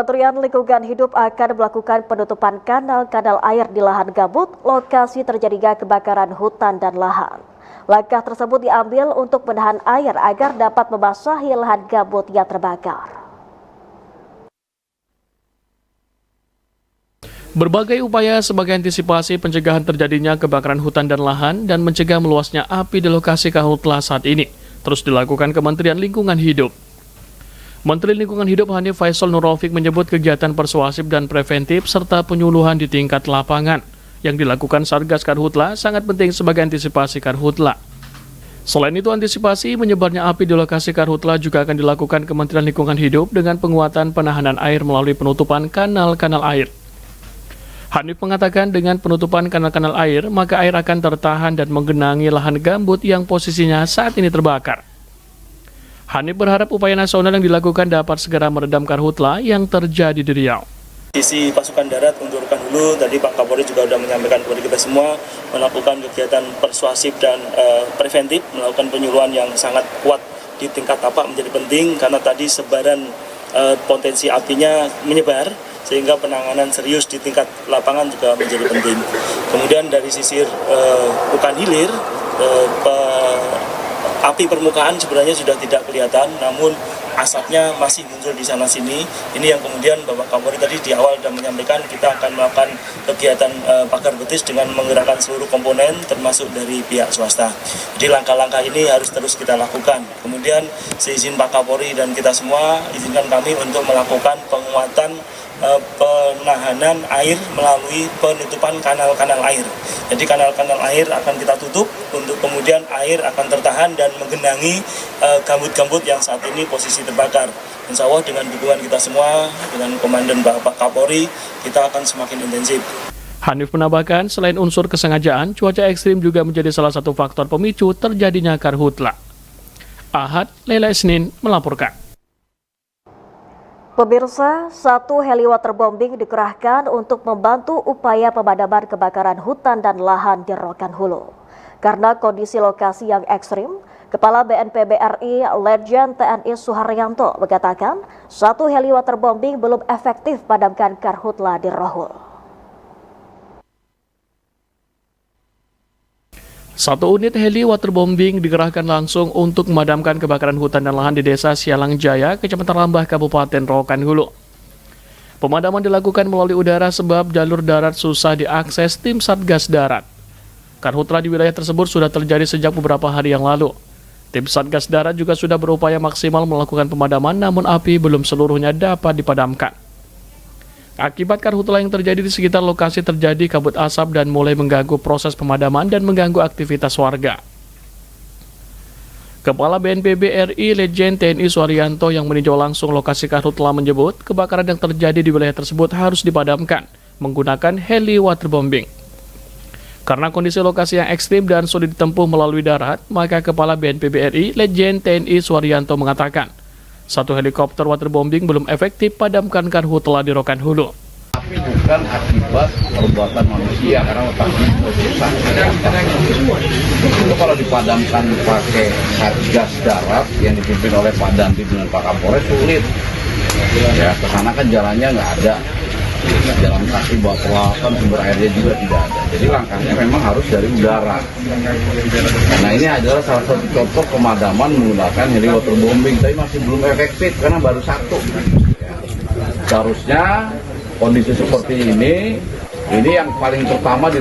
Kementerian Lingkungan Hidup akan melakukan penutupan kanal-kanal air di lahan gambut lokasi terjadinya kebakaran hutan dan lahan. Langkah tersebut diambil untuk menahan air agar dapat membasahi lahan gambut yang terbakar. Berbagai upaya sebagai antisipasi pencegahan terjadinya kebakaran hutan dan lahan dan mencegah meluasnya api di lokasi karhutla saat ini terus dilakukan Kementerian Lingkungan Hidup. Menteri Lingkungan Hidup Hanif Faisal Nurrafiq menyebut kegiatan persuasif dan preventif serta penyuluhan di tingkat lapangan yang dilakukan Satgas Karhutla sangat penting sebagai antisipasi karhutla. Selain itu, antisipasi menyebarnya api di lokasi karhutla juga akan dilakukan Kementerian Lingkungan Hidup dengan penguatan penahanan air melalui penutupan kanal-kanal air. Hanif mengatakan dengan penutupan kanal-kanal air, maka air akan tertahan dan menggenangi lahan gambut yang posisinya saat ini terbakar. Hanif berharap upaya nasional yang dilakukan dapat segera meredam karhutla yang terjadi di Riau. Sisi pasukan darat untuk Rokan Hulu, tadi Pak Kapolri juga sudah menyampaikan kepada kita semua melakukan kegiatan persuasif dan preventif, melakukan penyuluhan yang sangat kuat di tingkat tapak menjadi penting karena tadi sebaran potensi apinya menyebar sehingga penanganan serius di tingkat lapangan juga menjadi penting. Kemudian dari sisi Rokan Hilir, api permukaan sebenarnya sudah tidak kelihatan, namun asapnya masih muncul di sana-sini. Ini yang kemudian Bapak Kapolri tadi di awal sudah menyampaikan kita akan melakukan kegiatan pagar betis dengan menggerakkan seluruh komponen termasuk dari pihak swasta. Jadi langkah-langkah ini harus terus kita lakukan. Kemudian seizin Pak Kapolri dan kita semua, izinkan kami untuk melakukan penguatan penahanan air melalui penutupan kanal-kanal air. Jadi kanal-kanal air akan kita tutup untuk kemudian air akan tertahan dan menggenangi gambut-gambut yang saat ini posisi terbakar. Insya Allah dengan dukungan kita semua, dengan Komandan Bapak Kapolri, kita akan semakin intensif. Hanif menambahkan, selain unsur kesengajaan, cuaca ekstrim juga menjadi salah satu faktor pemicu terjadinya karhutla. Ahad, Lela Isnin melaporkan. Pemirsa, 1 heli waterbombing dikerahkan untuk membantu upaya pemadaman kebakaran hutan dan lahan di Rokan Hulu. Karena kondisi lokasi yang ekstrim, Kepala BNPB RI Letjen TNI Suharyanto mengatakan 1 heli waterbombing belum efektif padamkan karhutla di Rohul. 1 unit heli waterbombing dikerahkan langsung untuk memadamkan kebakaran hutan dan lahan di Desa Sialang Jaya, Kecamatan Rambah, Kabupaten Rokan Hulu. Pemadaman dilakukan melalui udara sebab jalur darat susah diakses tim Satgas Darat. Karhutla di wilayah tersebut sudah terjadi sejak beberapa hari yang lalu. Tim Satgas Darat juga sudah berupaya maksimal melakukan pemadaman, namun api belum seluruhnya dapat dipadamkan. Akibat karhutla yang terjadi di sekitar lokasi terjadi kabut asap dan mulai mengganggu proses pemadaman dan mengganggu aktivitas warga. Kepala BNPB RI Letjen TNI Suharyanto yang meninjau langsung lokasi karhutla menyebut kebakaran yang terjadi di wilayah tersebut harus dipadamkan menggunakan heli waterbombing. Karena kondisi lokasi yang ekstrim dan sulit ditempuh melalui darat, maka Kepala BNPB RI Letjen TNI Suharyanto mengatakan 1 helikopter waterbombing belum efektif padamkan karhutla di Rokan Hulu. Tapi bukan akibat perbuatan manusia karena letaknya susah. Itu kalau dipadamkan pakai Satgas Darat yang dipimpin oleh Pak Danti dengan Pak Kapolres sulit. Ya, kesana kan jalannya nggak ada. Jalan kaki bawa peralatan sumber airnya juga tidak ada. Jadi langkahnya memang harus dari udara. Nah ini adalah salah satu contoh pemadaman menggunakan heli waterbombing, tapi masih belum efektif karena baru 1. Seharusnya kondisi seperti ini yang paling pertama